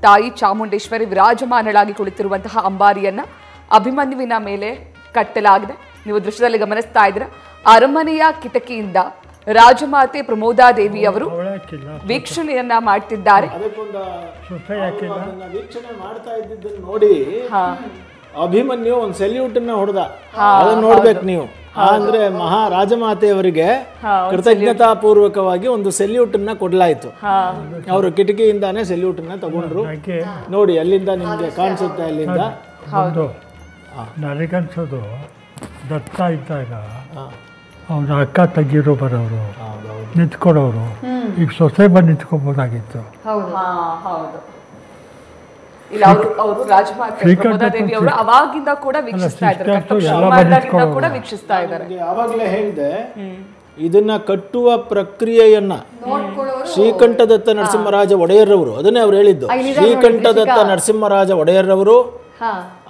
ತಾಯಿ ಚಾಮುಂಡೇಶ್ವರಿ ವಿರಾಜಮಾನಳಾಗಿ ಕುಳಿತಿರುವಂತಹ ಅಂಬಾರಿಯನ್ನ ಅಭಿಮನ್ಯುವಿನ ಮೇಲೆ ಕಟ್ಟಲಾಗಿದೆ. ನೀವು ದೃಶ್ಯದಲ್ಲಿ ಗಮನಿಸ್ತಾ ಇದ್ದೀರಾ. ಅರಮನೆಯ ಕಿಟಕಿಯಿಂದ ರಾಜಮಾತೆ ಪ್ರಮೋದಾದೇವಿ ಅವರು ವೀಕ್ಷಣೆಯನ್ನ ಮಾಡ್ತಿದ್ದಾರೆ. ವೀಕ್ಷಣೆ ಮಾಡ್ತಾ ಇದ್ದಿದ್ದನ್ನು ನೋಡಿ ಅಭಿಮನ್ಯು ಒಂದು ಸೆಲ್ಯೂಟ್ ಅನ್ನ ಹೊಡೆದ. ಅದನ್ನ ನೋಡ್ಬೇಕು ನೀವು. ಅಂದ್ರೆ ರಾಜಮಾತೆಯವರಿಗೆ ಕೃತಜ್ಞತಾ ಪೂರ್ವಕವಾಗಿ ಒಂದು ಸೆಲ್ಯೂಟ್ ಅನ್ನ ಕೊಡ್ಲಾಯ್ತು. ಅವರು ಕಿಟಕಿಯಿಂದಾನೇ ಸೆಲ್ಯೂಟ್ ಅನ್ನ ತಗೊಂಡ್ರು. ನೋಡಿ ಅಲ್ಲಿಂದ ನಿಮ್ಗೆ ಕಾಣಿಸುತ್ತೆ. ಅಲ್ಲಿಂದ ನನಗನ್ಸೋದು ದತ್ತ ಇದ್ದಾಗ ಅವ್ರ ಅಕ್ಕ ತಂಗಿರು ಬರೋರು ನಿಂತ್ಕೊಡೋರು. ಈಗ ಸೊಸೆ ಬಂದು ನಿಂತ್ಕೊಬೋದಾಗಿತ್ತು. ಅವರು ರಾಜಮಾತೆ ಪ್ರಮೋದಾದೇವಿ ಅವರು ಅವಾಗಿಂದ ಕೂಡ ವೀಕ್ಷಿಸ್ತಾ ಇದ್ದಾರೆ. ಯಾವಾಗಲೇ ಹೇಳಿದೆ, ಇದನ್ನ ಕಟ್ಟುವ ಪ್ರಕ್ರಿಯೆಯನ್ನ ಶ್ರೀಕಂಠದತ್ತ ನರಸಿಂಹರಾಜ ಒಡೆಯರ್ರವರು, ಅದನ್ನೇ ಅವ್ರು ಹೇಳಿದ್ದು. ಶ್ರೀಕಂಠದತ್ತ ನರಸಿಂಹರಾಜ ಒಡೆಯರ್ರವರು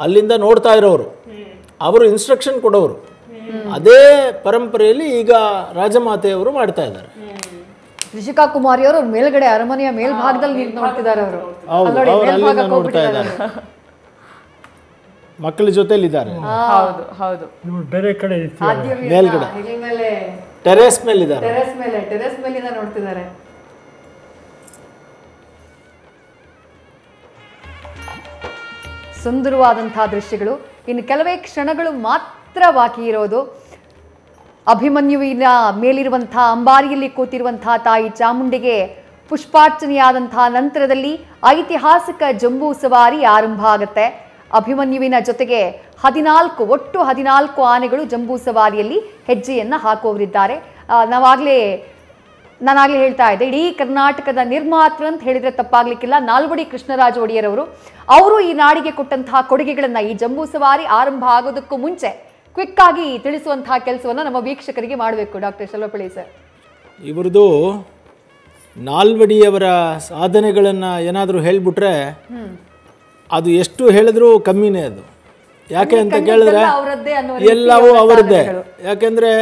ಅಲ್ಲಿಂದ ನೋಡ್ತಾ ಇರೋರು, ಅವರು ಇನ್ಸ್ಟ್ರಕ್ಷನ್ ಕೊಡೋರು. ಅದೇ ಪರಂಪರೆಯಲ್ಲಿ ಈಗ ರಾಜಮಾತೆಯವರು ಮಾಡ್ತಾ ಇದ್ದಾರೆ. ರಿಷಿಕಾ ಕುಮಾರಿ ಅವರು ಮೇಲ್ಗಡೆ ಅರಮನೆಯ ಮೇಲ್ಭಾಗದಲ್ಲಿ ನೋಡ್ತಿದ್ದಾರೆ. ಅವರು ನೋಡ್ತಾ ಇದ್ದಾರೆ, ಮಕ್ಕಳ ಜೊತೆಲಿದ್ದಾರೆ. ಬೇರೆ ಕಡೆ ಮೇಲ್ಗಡೆ ಟೆರೇಸ್ ಮೇಲಿದ್ದಾರೆ. ಟೆರೇಸ್ ಮೇಲಿಂದ ನೋಡ್ತಿದ್ದಾರೆ. ಸುಂದರವಾದಂತಹ ದೃಶ್ಯಗಳು. ಇನ್ನು ಕೆಲವೇ ಕ್ಷಣಗಳು ಮಾತ್ರ ಬಾಕಿ ಇರೋದು. ಅಭಿಮನ್ಯುವಿನ ಮೇಲಿರುವಂತಹ ಅಂಬಾರಿಯಲ್ಲಿ ಕೂತಿರುವಂತಹ ತಾಯಿ ಚಾಮುಂಡಿಗೆ ಪುಷ್ಪಾರ್ಚನೆಯಾದಂತಹ ನಂತರದಲ್ಲಿ ಐತಿಹಾಸಿಕ ಜಂಬೂ ಸವಾರಿ ಆರಂಭ ಆಗುತ್ತೆ. ಅಭಿಮನ್ಯುವಿನ ಜೊತೆಗೆ ಒಟ್ಟು 14 ಆನೆಗಳು ಜಂಬೂ ಸವಾರಿಯಲ್ಲಿ ಹೆಜ್ಜೆಯನ್ನು ಹಾಕುವವರಿದ್ದಾರೆ. ನಾನಾಗಲೇ ಹೇಳ್ತಾ ಇದ್ದೆ, ಇಡೀ ಕರ್ನಾಟಕದ ನಿರ್ಮಾತೃ ಅಂತ ಹೇಳಿದರೆ ತಪ್ಪಾಗ್ಲಿಕ್ಕಿಲ್ಲ. ನಾಲ್ವಡಿ ಕೃಷ್ಣರಾಜ ಒಡೆಯರ್ ಅವರು ಈ ನಾಡಿಗೆ ಕೊಟ್ಟಂತಹ ಕೊಡುಗೆಗಳನ್ನು ಈ ಜಂಬೂ ಸವಾರಿ ಆರಂಭ ಆಗೋದಕ್ಕೂ ಮುಂಚೆ ಕ್ವಿಕ್ ಆಗಿ ತಿಳಿಸುವಂತಹ ಕೆಲಸವನ್ನು ನಮ್ಮ ವೀಕ್ಷಕರಿಗೆ ಮಾಡಬೇಕು. ಡಾಕ್ಟರ್ ಶೆಲ್ವಪಳ್ಳಿ ಸರ್, ಇವರದು ನಾಲ್ವಡಿಯವರ ಸಾಧನೆಗಳನ್ನು ಏನಾದರೂ ಹೇಳಿಬಿಟ್ರೆ ಅದು ಎಷ್ಟು ಹೇಳಿದ್ರೂ ಕಮ್ಮಿನೇ. ಅದು ಯಾಕೆ ಅಂತ ಕೇಳಿದ್ರೆ ಎಲ್ಲವೂ ಅವರದ್ದೇ. ಯಾಕೆಂದರೆ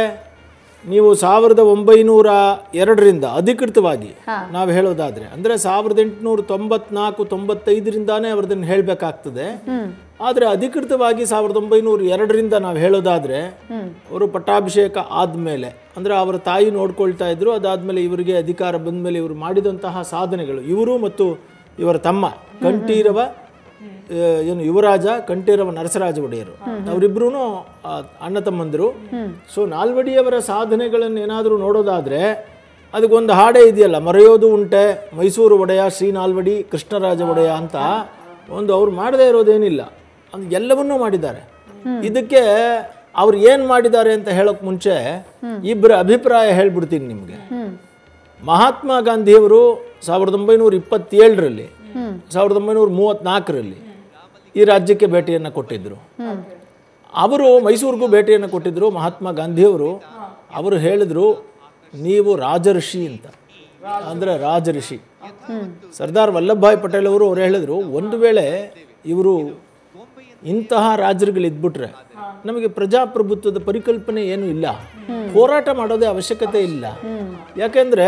ನೀವು 1902ರಿಂದ ಅಧಿಕೃತವಾಗಿ ನಾವು ಹೇಳೋದಾದರೆ, ಅಂದರೆ 1894-95ರಿಂದಾನೇ ಅವ್ರದನ್ನು ಹೇಳಬೇಕಾಗ್ತದೆ. ಆದರೆ ಅಧಿಕೃತವಾಗಿ 1902ರಿಂದ ನಾವು ಹೇಳೋದಾದರೆ, ಅವರು ಪಟ್ಟಾಭಿಷೇಕ ಆದಮೇಲೆ, ಅಂದರೆ ಅವರ ತಾಯಿ ನೋಡ್ಕೊಳ್ತಾ ಇದ್ರು, ಅದಾದಮೇಲೆ ಇವರಿಗೆ ಅಧಿಕಾರ ಬಂದ ಮೇಲೆ ಇವರು ಮಾಡಿದಂತಹ ಸಾಧನೆಗಳು, ಇವರು ಮತ್ತು ಇವರ ತಮ್ಮ ಕಂಠೀರವ ಯುವರಾಜ ಕಂಠೀರವ ನರಸರಾಜ ಒಡೆಯರು, ಅವರಿಬ್ರು ಅಣ್ಣ ತಮ್ಮಂದರು. ಸೊ ನಾಲ್ವಡಿಯವರ ಸಾಧನೆಗಳನ್ನು ಏನಾದರೂ ನೋಡೋದಾದರೆ ಅದಕ್ಕೊಂದು ಹಾಡೇ ಇದೆಯಲ್ಲ, ಮರೆಯೋದು ಉಂಟೆ ಮೈಸೂರು ಒಡೆಯ ಶ್ರೀ ನಾಲ್ವಡಿ ಕೃಷ್ಣರಾಜ ಒಡೆಯ ಅಂತ ಒಂದು. ಅವ್ರು ಮಾಡದೇ ಇರೋದೇನಿಲ್ಲ, ಅದು ಎಲ್ಲವನ್ನೂ ಮಾಡಿದ್ದಾರೆ. ಇದಕ್ಕೆ ಅವ್ರು ಏನು ಮಾಡಿದ್ದಾರೆ ಅಂತ ಹೇಳೋಕೆ ಮುಂಚೆ ಇಬ್ಬರ ಅಭಿಪ್ರಾಯ ಹೇಳ್ಬಿಡ್ತೀನಿ ನಿಮಗೆ. ಮಹಾತ್ಮ ಗಾಂಧಿಯವರು 1927ರಲ್ಲಿ 1934ರಲ್ಲಿ ಈ ರಾಜ್ಯಕ್ಕೆ ಭೇಟಿಯನ್ನು ಕೊಟ್ಟಿದ್ದರು. ಅವರು ಮೈಸೂರಿಗೂ ಭೇಟಿಯನ್ನು ಕೊಟ್ಟಿದ್ದರು ಮಹಾತ್ಮ ಗಾಂಧಿಯವರು. ಅವರು ಹೇಳಿದ್ರು, ನೀವು ರಾಜಋಷಿ ಅಂತ, ಅಂದರೆ ರಾಜಋಷಿ. ಸರ್ದಾರ್ ವಲ್ಲಭಭಾಯ್ ಪಟೇಲ್ ಅವರು ಹೇಳಿದ್ರು, ಒಂದು ವೇಳೆ ಇವರು ಇಂತಹ ರಾಜರುಗಳಿದ್ಬಿಟ್ರೆ ನಮಗೆ ಪ್ರಜಾಪ್ರಭುತ್ವದ ಪರಿಕಲ್ಪನೆ ಏನೂ ಇಲ್ಲ, ಹೋರಾಟ ಮಾಡೋದೇ ಅವಶ್ಯಕತೆ ಇಲ್ಲ. ಯಾಕೆಂದರೆ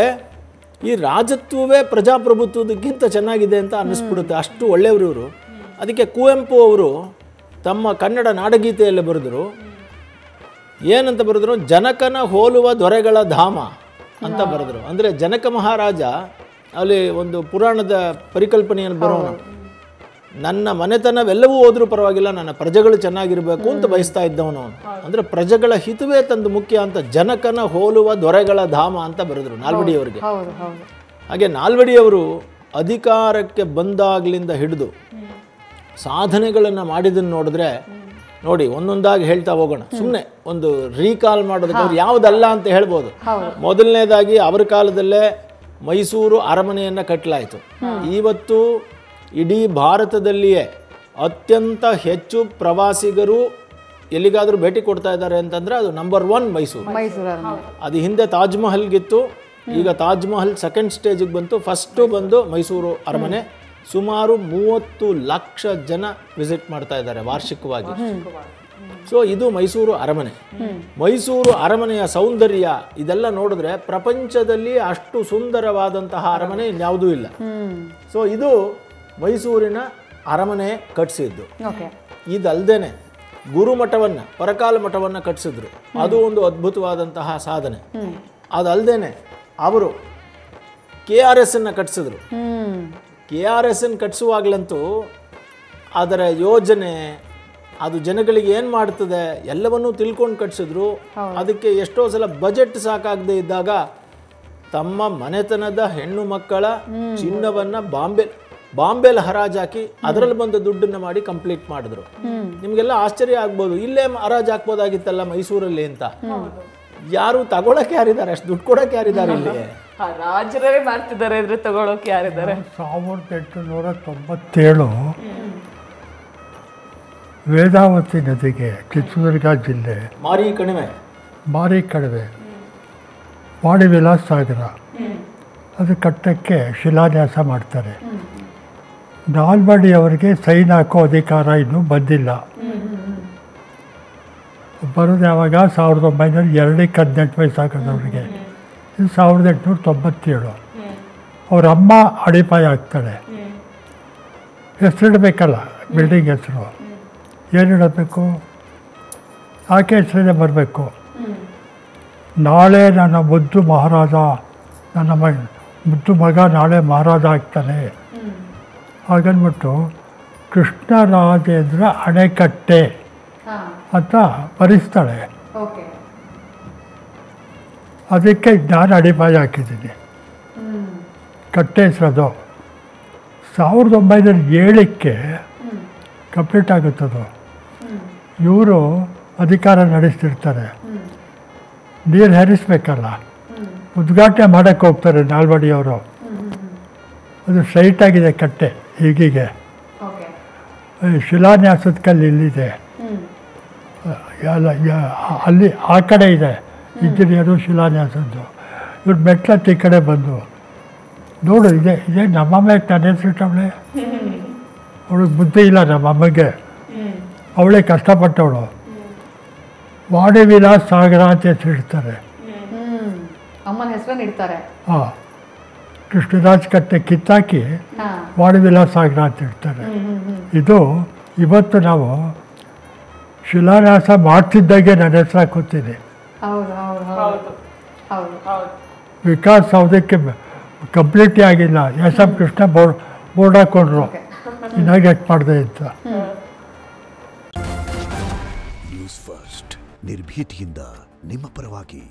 ಈ ರಾಜತ್ವವೇ ಪ್ರಜಾಪ್ರಭುತ್ವದಕ್ಕಿಂತ ಚೆನ್ನಾಗಿದೆ ಅಂತ ಅನ್ನಿಸ್ಬಿಡುತ್ತೆ, ಅಷ್ಟು ಒಳ್ಳೆಯವರು ಇವರು. ಅದಕ್ಕೆ ಕುವೆಂಪು ಅವರು ತಮ್ಮ ಕನ್ನಡ ನಾಡಗೀತೆಯಲ್ಲಿ ಬರೆದರು, ಏನಂತ ಬರೆದ್ರು, ಜನಕನ ಹೋಲುವ ದೊರೆಗಳ ಧಾಮ ಅಂತ ಬರೆದರು. ಅಂದರೆ ಜನಕ ಮಹಾರಾಜ ಅಲ್ಲಿ ಒಂದು ಪುರಾಣದ ಪರಿಕಲ್ಪನೆಯನ್ನು ಬರೋನು, ನನ್ನ ಮನೆತನವೆಲ್ಲವೂ ಹೋದ್ರೂ ಪರವಾಗಿಲ್ಲ, ನನ್ನ ಪ್ರಜೆಗಳು ಚೆನ್ನಾಗಿರಬೇಕು ಅಂತ ಬಯಸ್ತಾ ಇದ್ದವನು ಅವನು. ಅಂದರೆ ಪ್ರಜೆಗಳ ಹಿತವೇ ತಂದು ಮುಖ್ಯ ಅಂತ ಜನಕನ ಹೋಲುವ ದೊರೆಗಳ ಧಾಮ ಅಂತ ಬರೆದರು ನಾಲ್ವಡಿಯವರಿಗೆ. ಹಾಗೆ ನಾಲ್ವಡಿಯವರು ಅಧಿಕಾರಕ್ಕೆ ಬಂದಾಗಲಿಂದ ಹಿಡಿದು ಸಾಧನೆಗಳನ್ನು ಮಾಡಿದ್ದನ್ನು ನೋಡಿದ್ರೆ, ನೋಡಿ ಒಂದೊಂದಾಗಿ ಹೇಳ್ತಾ ಹೋಗೋಣ, ಸುಮ್ಮನೆ ಒಂದು ರೀಕಾಲ್ ಮಾಡೋದಕ್ಕೆ ಅವ್ರು ಯಾವುದಲ್ಲ ಅಂತ ಹೇಳ್ಬೋದು. ಮೊದಲನೇದಾಗಿ ಅವರ ಕಾಲದಲ್ಲೇ ಮೈಸೂರು ಅರಮನೆಯನ್ನು ಕಟ್ಟಲಾಯಿತು. ಇವತ್ತು ಇಡೀ ಭಾರತದಲ್ಲಿಯೇ ಅತ್ಯಂತ ಹೆಚ್ಚು ಪ್ರವಾಸಿಗರು ಎಲ್ಲಿಗಾದರೂ ಭೇಟಿ ಕೊಡ್ತಾ ಇದ್ದಾರೆ ಅಂತಂದರೆ ಅದು ನಂಬರ್ 1 ಮೈಸೂರು. ಅದು ಹಿಂದೆ ತಾಜ್ ಮಹಲ್ಗಿತ್ತು, ಈಗ ತಾಜ್ ಮಹಲ್ ಸೆಕೆಂಡ್ ಸ್ಟೇಜಿಗೆ ಬಂತು. ಫಸ್ಟು ಬಂದು ಮೈಸೂರು ಅರಮನೆ. ಸುಮಾರು 30 ಲಕ್ಷ ಜನ ವಿಸಿಟ್ ಮಾಡ್ತಾ ಇದ್ದಾರೆ ವಾರ್ಷಿಕವಾಗಿ. ಸೊ ಇದು ಮೈಸೂರು ಅರಮನೆ. ಮೈಸೂರು ಅರಮನೆಯ ಸೌಂದರ್ಯ ಇದೆಲ್ಲ ನೋಡಿದ್ರೆ ಪ್ರಪಂಚದಲ್ಲಿ ಅಷ್ಟು ಸುಂದರವಾದಂತಹ ಅರಮನೆ ಇನ್ಯಾವುದೂ ಇಲ್ಲ. ಸೊ ಇದು ಮೈಸೂರಿನ ಅರಮನೆ ಕಟ್ಟಿಸಿದ್ದು. ಓಕೆ. ಇದಲ್ದೇನೆ ಗುರುಮಠವನ್ನು ಪರಕಾಲ ಮಠವನ್ನು ಕಟ್ಟಿಸಿದ್ರು. ಅದು ಒಂದು ಅದ್ಭುತವಾದಂತಹ ಸಾಧನೆ. ಅದಲ್ದೇನೆ ಅವರು KRS ಅನ್ನು ಕಟ್ಟಿಸಿದ್ರು. KRS ಅನ್ನು ಕಟ್ಟಿಸುವಾಗಲಂತೂ ಅದರ ಯೋಜನೆ, ಅದು ಜನಗಳಿಗೆ ಏನು ಮಾಡ್ತದೆ ಎಲ್ಲವನ್ನೂ ತಿಳ್ಕೊಂಡು ಕಟ್ಟಿಸಿದ್ರು. ಅದಕ್ಕೆ ಎಷ್ಟೋ ಸಲ ಬಜೆಟ್ ಸಾಕಾಗದೇ ಇದ್ದಾಗ ತಮ್ಮ ಮನೆತನದ ಹೆಣ್ಣು ಮಕ್ಕಳ ಚಿನ್ನವನ್ನು ಬಾಂಬೆಲ್ ಹರಾಜಾಕಿ ಅದರಲ್ಲಿ ಬಂದ ದುಡ್ಡನ್ನು ಮಾಡಿ ಕಂಪ್ಲೀಟ್ ಮಾಡಿದ್ರು. ನಿಮಗೆಲ್ಲ ಆಶ್ಚರ್ಯ ಆಗ್ಬೋದು, ಇಲ್ಲೇ ಹರಾಜು ಹಾಕ್ಬೋದಾಗಿತ್ತಲ್ಲ ಮೈಸೂರಲ್ಲಿ ಅಂತ. ಯಾರು ತಗೊಳಕ್ಕೆ ಯಾರಿದ್ದಾರೆ, ಅಷ್ಟು ದುಡ್ಡು ಕೊಡೋಕೆ ಯಾರಿದ್ದಾರೆ ಇಲ್ಲಿ? ರಾಜರೇ ಮಾಡ್ತಿದ್ದಾರೆ ಇದ್ರೆ ತಗೊಳಕ್ಕೆ ಯಾರಿದ್ದಾರೆ? 1897 ವೇದಾವತಿ ನದಿಗೆ ಚಿತ್ರದುರ್ಗ ಜಿಲ್ಲೆ ಮಾರಿ ಕಣಿವೆ ವಾಡಿ ವಿಲಾಸ್ ಸಾಗರ ಅದು ಕಟ್ಟಕ್ಕೆ ಶಿಲಾನ್ಯಾಸ ಮಾಡ್ತಾರೆ. ನಾಲ್ವಡಿ ಅವರಿಗೆ ಸೈನ್ ಹಾಕೋ ಅಧಿಕಾರ ಇನ್ನೂ ಬಂದಿಲ್ಲ. ಬರೋದು ಯಾವಾಗ 1902 18 ವಯಸ್ಸಾಗೋದವ್ರಿಗೆ. ಇದು 1897. ಅವ್ರ ಅಮ್ಮ ಅಡಿಪಾಯ ಆಗ್ತಾಳೆ. ಹೆಸರಿಡಬೇಕಲ್ಲ, ಬಿಲ್ಡಿಂಗ್ ಹೆಸರು ಏನು ಇಡಬೇಕು? ಆಕೆ ಹೆಸರೇ ಬರಬೇಕು. ನಾಳೆ ನನ್ನ ಮುದ್ದು ಮಹಾರಾಜ, ನನ್ನ ಮುದ್ದು ಮಗ ನಾಳೆ ಮಹಾರಾಜ ಆಗ್ತಾನೆ ಹಾಗನ್ಬಿಟ್ಟು ಕೃಷ್ಣರಾಜೇಂದ್ರ ಅಣೆಕಟ್ಟೆ ಅಂತ ಬರೆಸ್ತಾಳೆ. ಅದಕ್ಕೆ ನಾನು ಅಡಿಪಾಯ ಹಾಕಿದ್ದೀನಿ. ಕಟ್ಟೆ ಹೆಸರದು 1907ಕ್ಕೆ ಕಂಪ್ಲೀಟ್ ಆಗುತ್ತದು. ಇವರು ಅಧಿಕಾರ ನಡೆಸ್ತಿರ್ತಾರೆ. ನೀರು ಹರಿಸ್ಬೇಕಲ್ಲ, ಉದ್ಘಾಟನೆ ಮಾಡೋಕ್ಕೆ ಹೋಗ್ತಾರೆ ನಾಲ್ವಡಿಯವರು. ಅದು ಸ್ಟ್ರೈಟಾಗಿದೆ ಕಟ್ಟೆ, ಹೀಗೀಗೆ ಶಿಲಾನ್ಯಾಸದ ಕಲ್ಲು ಇಲ್ಲಿದೆ, ಅಲ್ಲಿ ಆ ಕಡೆ ಇದೆ ಇಂಜಿನಿಯರು ಶಿಲಾನ್ಯಾಸದ್ದು. ಇವ್ರು ಮೆಟ್ಲತ್ತಿ ಈ ಕಡೆ ಬಂದು ನೋಡು, ಇದೇ ನಮ್ಮಮ್ಮ ನನ್ನ ಹೆಸರಿಟ್ಟವಳೆ. ಅವಳಿಗೆ ಬುದ್ಧಿ ಇಲ್ಲ ನಮ್ಮಮ್ಮಗೆ, ಅವಳೇ ಕಷ್ಟಪಟ್ಟವಳು. ವಾಡಿ ವಿಲಾಸ್ ಸಾಗರ ಅಂತ ಹೆಸರಿಡ್ತಾರೆ. ಅಮ್ಮನ ಹೆಸರನ್ನು ಇಡ್ತಾರೆ. ಹಾಂ, ಕೃಷ್ಣರಾಜ್ ಕಟ್ಟೆ ಕಿತ್ತಾಕಿ ವಾಡಿ ವಿಲಾಸ್ ಸಾಗರ ಅಂತ ಇಡ್ತಾರೆ. ಇದು ಇವತ್ತು ನಾವು ಶಿಲಾನ್ಯಾಸ ಮಾಡ್ತಿದ್ದಾಗೆ ನನ್ನ ಹೆಸರು ಹಾಕೋತೀನಿ. ವಿಕಾಸ್ ಸೌದಕ್ಕೆ ಕಂಪ್ಲೀಟೇ ಆಗಿಲ್ಲ, SM ಕೃಷ್ಣ ಬೋರ್ಡ್ ಹಾಕೊಂಡ್ರು, ಇನ್ನಾಗಿ ಯಾಕೆ ಮಾಡಿದೆ ಅಂತ. ನ್ಯೂಸ್ ಫಸ್ಟ್ ನಿರ್ಭೀತಿಯಿಂದ ನಿಮ್ಮ ಪರವಾಗಿ.